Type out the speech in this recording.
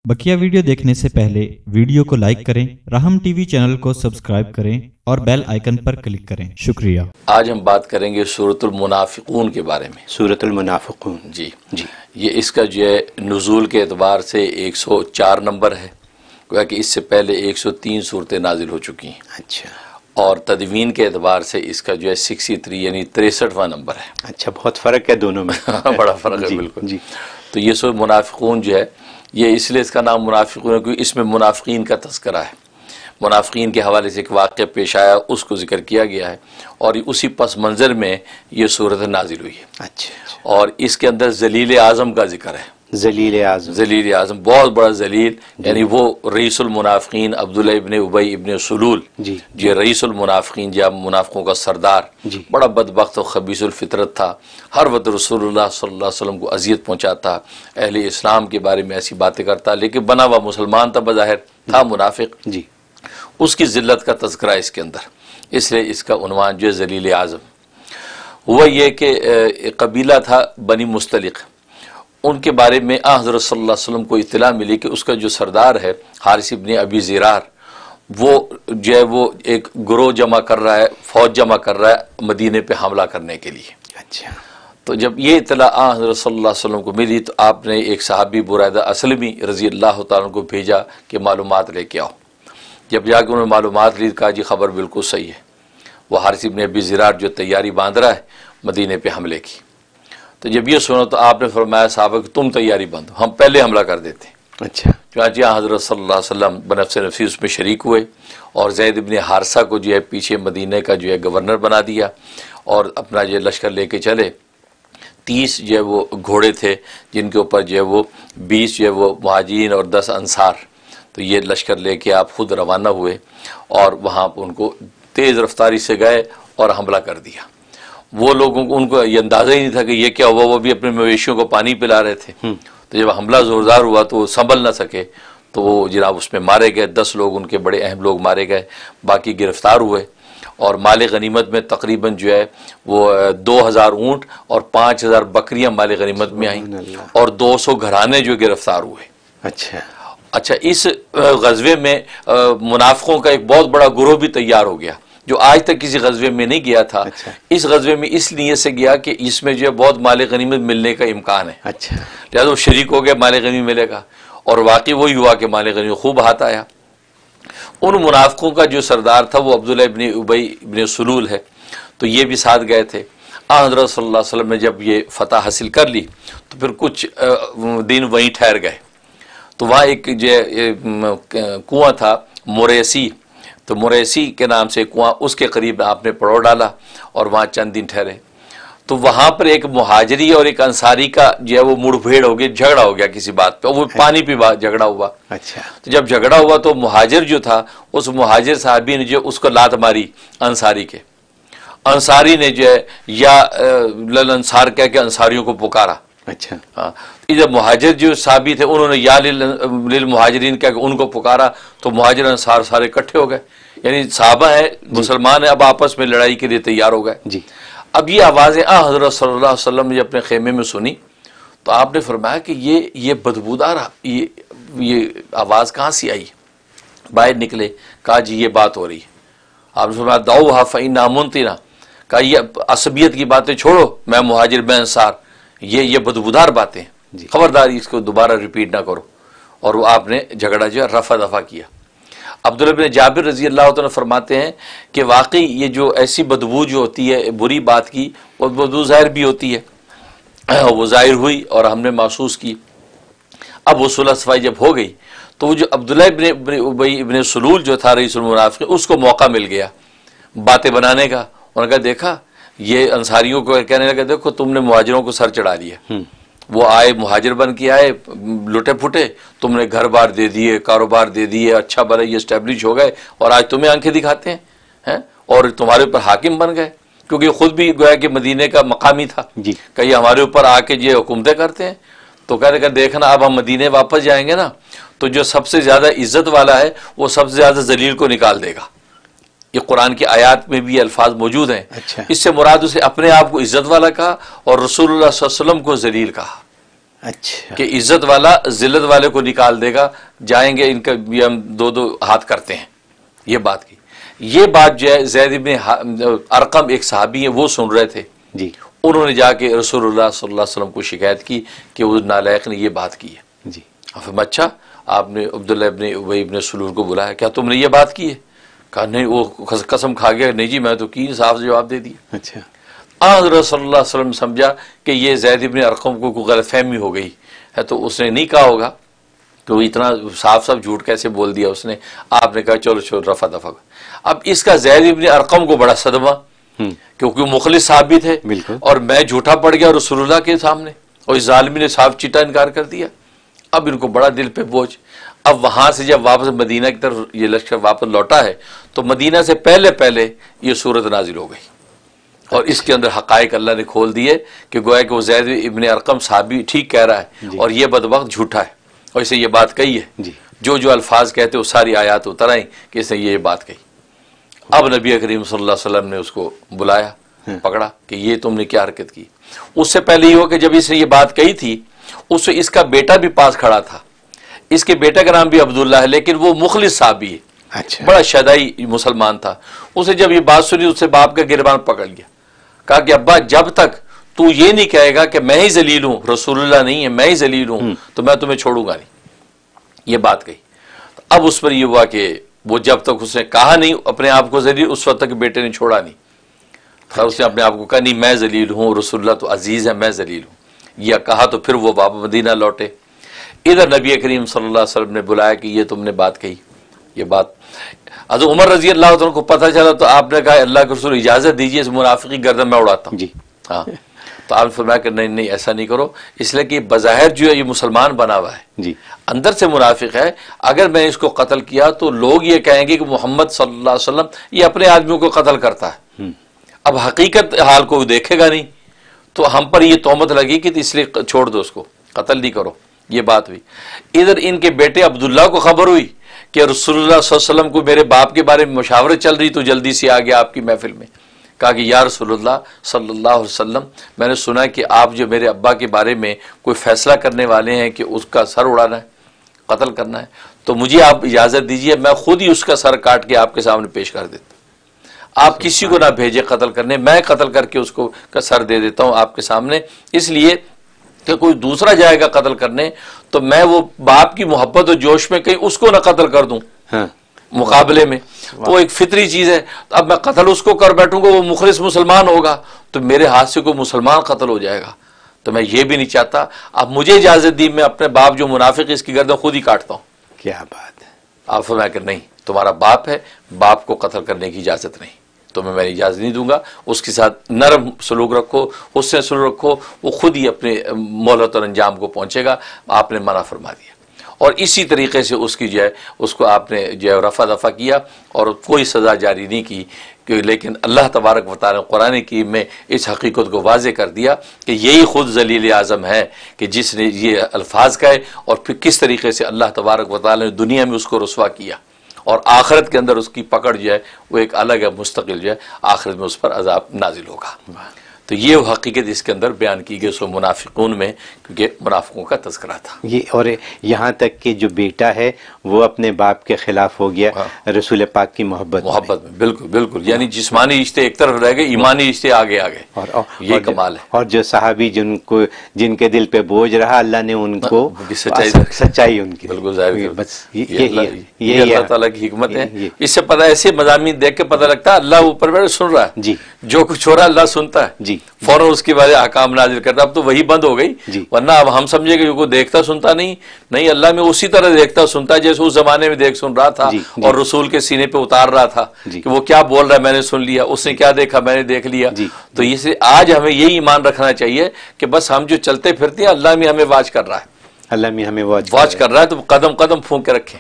बकिया video देखने से पहले वीडियो को लाइक करें, राहम टीवी चैनल को सब्सक्राइब करें और बेल आइकन पर क्लिक करें। शुक्रिया। आज हम बात करेंगे सूरतुल मुनाफिकून के बारे में। सूरतुल मुनाफिकून जी, ये इसका जो है नुज़ूल के एतबार से 104 नंबर है, गोया कि इससे पहले 103 सूरतें नाजिल हो चुकी हैं। अच्छा। और तदवीन के एतबार से इसका जो है 63 यानी 63वां नंबर है। अच्छा, बहुत फ़र्क है दोनों में। बड़ा फ़र्क है, बिल्कुल जी। तो ये सूरत मुनाफिकून जो है, ये इसलिए इसका नाम मुनाफिकून है क्योंकि इसमें मुनाफिकीन का तज़किरा है। मुनाफिकीन के हवाले से एक वाक़या पेश आया, उसको जिक्र किया गया है और उसी पस मंज़र में ये सूरत नाजिल हुई है। अच्छा। और इसके अंदर जलील आज़म का जिक्र है। जलील आज़म बहुत बड़ा जलील, यानी वो रईसुल मुनाफिकीन अब्दुल्ला इब्ने उबई इब्ने सुलूल जी रईसुल मुनाफिकीन या मुनाफिकों का सरदार, बड़ा बदबख्त और खबीसुल फितरत था। हर वक्त रसूलुल्लाह सल्लल्लाहु अलैहि वसल्लम को अजियत पहुँचाता, अहले इस्लाम के बारे में ऐसी बातें करता, लेकिन बना हुआ मुसलमान था, बज़ाहिर था मुनाफिक जी। उसकी ज़िल्लत का तज़किरा इसके अंदर, इसलिए इसका उन्वान जो है जलील आज़म हुआ। ये कि कबीला था बनी मुस्तलिक, उनके बारे में हज़रत सल्लल्लाहु अलैहि वसल्लम को इत्तला मिली कि उसका जो सरदार है हारिस इब्ने अबी ज़िरार, वो जो है वो एक गिरोह जमा कर रहा है, फ़ौज जमा कर रहा है मदीने पे हमला करने के लिए। अच्छा। तो जब ये इत्तला हज़रत सल्लल्लाहु अलैहि वसल्लम को मिली तो आपने एक सहाबी बुरैदा असलमी रज़ी अल्लाह तआला को भेजा कि मालूमात लेके आओ। जब जाकर उन्होंने मालूमात ली, कहा जी खबर बिल्कुल सही है, वो हारिस इब्ने अबी ज़िरार जो तैयारी बांध रहा है मदीने पे हमले की। तो जब ये सुना तो आपने फरमाया साहबा कि तुम तैयारी बांधो, हम पहले हमला कर देते हैं। अच्छा। चुनांचे हज़रत सल्लल्लाहु अलैहि वसल्लम बनफ़्स नफ़ीस उसमें शरीक हुए और ज़ैद इब्ने हारिसा को जो है पीछे मदीने का जो है गवर्नर बना दिया और अपना जो लश्कर लेके चले। 30 जो है वो घोड़े थे जिनके ऊपर जो है वो 20 जो है वो मुहाजिरीन और 10 अंसार। तो ये लश्कर लेके आप खुद रवाना हुए और वहाँ उनको तेज़ रफ्तारी से गए और हमला कर दिया। वो लोगों को उनको ये अंदाज़ा ही नहीं था कि ये क्या हुआ, वो भी अपने मवेशियों को पानी पिला रहे थे। तो जब हमला ज़ोरदार हुआ तो वो संभल न सके, तो वो जनाब उसमें मारे गए। 10 लोग उनके बड़े अहम लोग मारे गए, बाकी गिरफ़्तार हुए। और माल गनीमत में तकरीबन जो है वो 2000 ऊँट और 5000 बकरियाँ माल गनीमत में आईं और 200 घराने जो गिरफ़्तार हुए। अच्छा, इस ग़ज़वे में मुनाफ़िकों का एक बहुत बड़ा गिरोह भी तैयार हो गया जो आज तक किसी ग़ज़वे में नहीं गया था। अच्छा। इस ग़ज़वे में इस नीयत से गया कि इसमें जो है बहुत माल गनीमत मिलने का इम्कान है। अच्छा। लिहाजा वो शरीक हो गया, माल गनीमत मिलेगा। और वाकई वही हुआ कि माल गनीमत खूब हाथ आया। उन मुनाफ़िकों का जो सरदार था वो अब्दुल्ला इब्ने उबई इब्ने सुलूल है, तो ये भी साथ गए थे। हज़रत सल्लल्लाहु अलैहि वसल्लम ने जब ये फ़तह हासिल कर ली तो फिर कुछ दिन वहीं ठहर गए। तो वहाँ एक जो कुआँ था मुरैसी, तो मुरैसी के नाम से कुआं, उसके करीब आपने पड़ाव डाला और वहाँ चंद दिन ठहरे। तो वहाँ पर एक मुहाजिरी और एक अंसारी का जो है वो मुठभेड़ हो गई, झगड़ा हो गया किसी बात पे, वो पानी पे झगड़ा हुआ। अच्छा। तो जब झगड़ा हुआ तो मुहाजिर जो था, उस मुहाजिर साहबी ने जो उसको लात मारी अंसारी के, अंसारी ने जो है या लल अंसार कह के अंसारियों को पुकारा। अच्छा। हाँ, जब मुहाजिर जो साहबी थे उन्होंने या लिल मुहाजिरीन कह के उनको पुकारा, तो मुहाजिर अंसार सारे इकट्ठे हो गए, यानी साहबा है, मुसलमान है, अब आपस में लड़ाई के लिए तैयार हो गए जी। अब ये आवाज़ें हज़रत सल्लल्लाहु अलैहि वसल्लम ने अपने खेमे में सुनी तो आपने फरमाया कि ये बदबूदार ये आवाज़ कहाँ से आई। बाहर निकले, कहा जी ये बात हो रही है। आपने फरमाया दाऊहा फ़इन्ना मुन्तिना, कहा ये असबियत की बातें छोड़ो, मैं मुहाजिर मैं अंसार, ये बदबूदार बातें, खबरदार इसको दोबारा रिपीट ना करो। और वो आपने झगड़ा जो है रफा दफा किया। अब्दुल्ला बिन जाबिर रज़ी अल्लाह तआला फरमाते हैं कि वाकई ये जो ऐसी बदबू जो होती है बुरी बात की, वो बदबू ज़ाहिर भी होती है, वो ज़ाहिर हुई और हमने महसूस की। अब वो सुलह सफ़ाई जब हो गई तो वो जो अब्दुल्ला इब्ने उबई इब्ने सुलूल जो था रईसुल मुनाफ़िक़ीन, उसको मौका मिल गया बातें बनाने का। उन्होंने कहा देखा, ये अंसारियों को कहने लगा देखो तुमने मुहाजिरों को सर चढ़ा लिया, वो आए मुहाजिर बन के आए, लुटे फुटे, तुमने घर बार दे दिए, कारोबार दे दिए, अच्छा भला ये इस्टेब्लिश हो गए और आज तुम्हें आंखें दिखाते हैं और तुम्हारे ऊपर हाकिम बन गए, क्योंकि खुद भी गोया कि मदीने का मकामी था जी। कहीं हमारे ऊपर आके ये हुकूमतें करते हैं। तो कहने का देखना अब हम मदीने वापस जाएंगे ना, तो जो सबसे ज़्यादा इज्जत वाला है वो सबसे ज़्यादा जलील को निकाल देगा। ये कुरान की आयत में भी अल्फाज मौजूद हैं। अच्छा। इससे मुराद उसे अपने आप को इज्जत वाला कहा और रसूलुल्लाह सल्लल्लाहु अलैहि वसल्लम को जलील कहा। اچھا کہ عزت والا ذلت والے کو نکال دے گا، جائیں گے ان کا بھی ہم دو دو ہاتھ کرتے ہیں. یہ بات کی. یہ بات جو ہے زید بن ارقم ایک صحابی ہیں، وہ سن رہے تھے. جی انہوں نے جا کے رسول اللہ صلی اللہ علیہ وسلم کو شکایت کی کہ وہ نالائق نے یہ بات کی ہے. جی فرمایا اچھا آپ نے عبداللہ ابن ابی ابن سلول کو بلایا، کیا تم نے یہ بات کی ہے؟ کہا نہیں، وہ قسم کھا گیا نہیں جی میں تو کی، صاف جواب دے دیا. اچھا حضرت صلی اللہ علیہ وسلم سمجھا کہ یہ زید بن ارقم کو کوئی غلط فہمی ہو گئی ہے، تو اس نے نہیں کہا ہوگا کہ وہ اتنا صاف صاف جھوٹ کیسے بول دیا اس نے. آپ نے کہا چلو چلو رفع دفع. اب اس کا زید بن ارقم کو بڑا صدمہ، کیونکہ وہ مخلص صحابی تھے بالکل، اور میں جھوٹا پڑ گیا رسول اللہ کے سامنے، اور اس ظالمی نے صاف چیٹا انکار کر دیا. اب ان کو بڑا دل پہ بوجھ. اب وہاں سے جب واپس مدینہ کی طرف یہ لشکر واپس لوٹا ہے تو مدینہ سے پہلے یہ صورت نازل ہو گئی، اور اس کے اندر حقائق اللہ نے کھول دیے کہ گویا کہ وہ زید ابن ارقم صحابی ٹھیک کہہ رہا ہے اور یہ بدبخت جھوٹا ہے، اور اسے یہ بات کہی ہے. جو الفاظ کہتے وہ ساری آیات اتر آئیں کہ اس نے یہ بات کہی. اب نبی کریم صلی اللہ علیہ وسلم نے اس کو بلایا، پکڑا کہ یہ تم نے کیا حرکت کی. اس سے پہلے یہ ہو کہ جب اس نے یہ بات کہی تھی اس سے اس کا بیٹا بھی پاس کھڑا تھا. اس کے بیٹا کا نام بھی عبداللہ ہے، لیکن وہ مخلص صحابی ہے، اچھا بڑا شدائی مسلمان تھا. اسے جب یہ بات سنی اس سے باپ کا گریبان پکڑ لیا، کہا کہ ابا جب تک تو یہ نہیں کہے گا کہ میں ہی ذلیل ہوں، رسول اللہ نہیں ہے، میں ہی ذلیل ہوں، تو میں تمہیں چھوڑوں گا نہیں. یہ بات کہی. اب اس پر یہ ہوا کہ وہ جب تک اس نے کہا نہیں اپنے آپ کو ذلیل، اس وقت تک بیٹے نے چھوڑا نہیں. اس نے اپنے آپ کو کہا نہیں میں ذلیل ہوں، رسول اللہ تو عزیز ہے، میں ذلیل ہوں. یہ کہا تو پھر وہ واپس مدینہ لوٹے. ادھر نبی کریم صلی اللہ علیہ وسلم نے بلایا کہ یہ تم نے بات کہی. یہ بات حضرت عمر رضی اللہ عنہ کو پتہ چلا تو آپ نے کہا اللہ کے رسول اجازت دیجیے اس منافقی گردن میں اڑاتا ہوں. جی ہاں تو آپ نے فرمایا کہ نہیں ایسا نہیں کرو، اس لیے کہ بظاہر جو ہے یہ مسلمان بنا ہوا ہے، جی اندر سے منافق ہے. اگر میں اس کو قتل کیا تو لوگ یہ کہیں گے کہ محمد صلی اللہ علیہ وسلم یہ اپنے آدمیوں کو قتل کرتا ہے. اب حقیقت حال کو دیکھے گا نہیں تو ہم پر یہ تہمت لگی کہ اس لیے چھوڑ دو، اس کو قتل نہیں کرو. یہ بات ہوئی. ادھر ان کے بیٹے عبداللہ کو خبر ہوئی کہ رسول اللہ صلی اللہ علیہ وسلم کو میرے باپ کے بارے میں مشاورت چل رہی، تو جلدی سے آ گیا آپ کی محفل میں. کہا کہ یا رسول اللہ صلی اللہ علیہ وسلم میں نے سنا کہ آپ جو میرے ابا کے بارے میں کوئی فیصلہ کرنے والے ہیں کہ اس کا سر اڑانا ہے، قتل کرنا ہے، تو مجھے آپ اجازت دیجئے میں خود ہی اس کا سر کاٹ کے آپ کے سامنے پیش کر دیتا ہوں. آپ کسی کو نہ بھیجے قتل کرنے، میں قتل کر کے اس کو کا سر دے دیتا ہوں آپ کے سامنے، اس لیے کہ کوئی دوسرا جائے گا قتل کرنے تو میں وہ باپ کی محبت اور جوش میں کہیں اس کو نہ قتل کر دوں مقابلے میں. وہ ایک فطری چیز ہے. اب میں قتل اس کو کر بیٹھوں گا، وہ مخلص مسلمان ہوگا تو میرے ہاتھ سے کوئی مسلمان قتل ہو جائے گا، تو میں یہ بھی نہیں چاہتا. اب مجھے اجازت دی، میں اپنے باپ جو منافق اس کی گردن خود ہی کاٹتا ہوں. کیا بات ہے. آپ فرمایا کہ نہیں، تمہارا باپ ہے، باپ کو قتل کرنے کی اجازت نہیں، تمہیں میں اجازت نہیں دوں گا. اس کے ساتھ نرم سلوک رکھو، حسن سلوک رکھو، وہ خود ہی اپنے مہلت اور انجام کو پہنچے گا. آپ نے منع فرما دیا، اور اسی طریقے سے اس کی جو ہے اس کو آپ نے جو ہے رفع دفع کیا اور کوئی سزا جاری نہیں کی. لیکن اللہ تبارک و تعالی قرآن کریم میں اس حقیقت کو واضح کر دیا کہ یہی خود ذلیل اعظم ہے کہ جس نے یہ الفاظ کہے، اور پھر کس طریقے سے اللہ تبارک و تعالی نے دنیا میں اس کو رسوا کیا، اور آخرت کے اندر اس کی پکڑ جو ہے وہ ایک الگ ہے، مستقل جو ہے آخرت میں اس پر عذاب نازل ہوگا. تو یہ حقیقت اس کے اندر بیان کی گئی سو منافقون میں، کیونکہ منافقوں کا تذکرہ تھا. یہ اور یہاں تک کہ جو بیٹا ہے وہ اپنے باپ کے خلاف ہو گیا رسول پاک کی محبت میں. بالکل بالکل، یعنی جسمانی رشتے ایک طرف رہ گئے، ایمانی رشتے آگے آگے. یہ کمال ہے. اور جو صحابی جن کے دل پہ بوجھ رہا، اللہ نے ان کو سچائی ان کی بالکل ظاہر کر. بس یہ اللہ تعالیٰ کی حکمت ہے. اس سے پتہ ایسے مضامین دیکھ کے پتہ لگتا ہے اللہ اوپر بیٹھے سن رہا ہے. جی جو کچھ ہو رہا ہے اللہ سنتا ہے. جی فوراً اس کے بارے احکام نازل کرتا. اب تو وہی بند ہو گئی، ورنہ اب ہم سمجھے کہ کوئی دیکھتا سنتا نہیں، اللہ میں اسی طرح دیکھتا سنتا ہے جیسے اس زمانے میں دیکھ سن رہا تھا اور رسول کے سینے پہ اتار رہا تھا کہ وہ کیا بول رہا ہے میں نے سن لیا، اس نے کیا دیکھا میں نے دیکھ لیا. تو یہ آج ہمیں یہی ایمان رکھنا چاہیے کہ بس ہم جو چلتے پھرتے ہیں اللہ میں ہمیں واچ کر رہا ہے، اللہ میں ہمیں واچ کر رہا ہے، تو قدم قدم پھونک کے رکھیں.